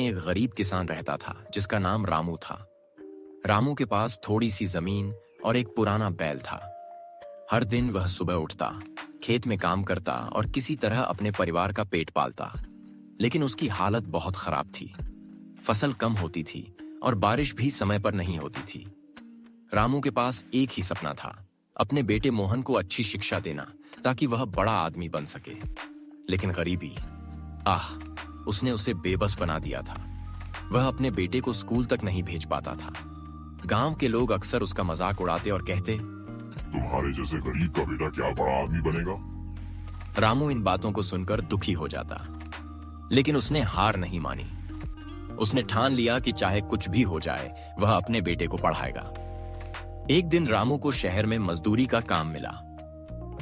में एक गरीब किसान रहता था जिसका नाम रामू था। रामू के पास थोड़ी सी जमीन और एक पुराना बैल था। हर दिन वह सुबह उठता, खेत में काम करता और किसी तरह अपने परिवार का पेट पालता। लेकिन उसकी हालत बहुत खराब थी। फसल कम होती थी और बारिश भी समय पर नहीं होती थी। रामू के पास एक ही सपना था, अपने बेटे मोहन को अच्छी शिक्षा देना ताकि वह बड़ा आदमी बन सके। लेकिन गरीबी, उसने उसे बेबस बना दिया था। वह अपने बेटे को स्कूल तक नहीं भेज पाता था। गांव के लोग अक्सर उसका मजाक उड़ाते और कहते, तुम्हारे जैसे गरीब का बेटा क्या बड़ा आदमी बनेगा। रामू इन बातों को सुनकर दुखी हो जाता, लेकिन उसने हार नहीं मानी। उसने ठान लिया कि चाहे कुछ भी हो जाए वह अपने बेटे को पढ़ाएगा। एक दिन रामू को शहर में मजदूरी का काम मिला।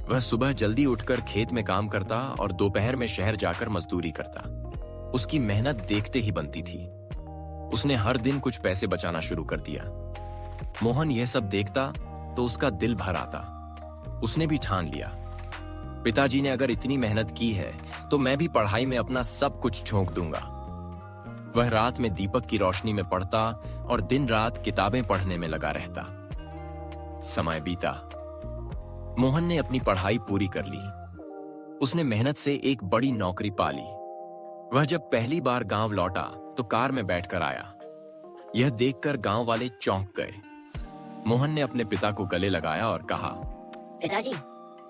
वह सुबह जल्दी उठकर खेत में काम करता और दोपहर में शहर जाकर मजदूरी करता। उसकी मेहनत देखते ही बनती थी। उसने हर दिन कुछ पैसे बचाना शुरू कर दिया। मोहन यह सब देखता तो उसका दिल भर आता। उसने भी ठान लिया, पिताजी ने अगर इतनी मेहनत की है तो मैं भी पढ़ाई में अपना सब कुछ झोंक दूंगा। वह रात में दीपक की रोशनी में पढ़ता और दिन रात किताबें पढ़ने में लगा रहता। समय बीता। मोहन ने अपनी पढ़ाई पूरी कर ली। उसने मेहनत से एक बड़ी नौकरी पा ली। वह जब पहली बार गांव लौटा तो कार में बैठकर आया। यह देखकर गांव वाले चौंक गए। मोहन ने अपने पिता को गले लगाया और कहा, पिताजी,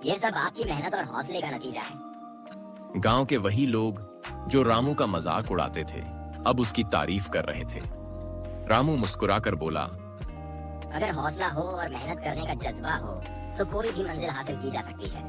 ये सब आपकी मेहनत और हौसले का नतीजा है। गांव के वही लोग जो रामू का मजाक उड़ाते थे अब उसकी तारीफ कर रहे थे। रामू मुस्कुराकर बोला, अगर हौसला हो और मेहनत करने का जज्बा हो तो कोई भी मंजिल हासिल की जा सकती है।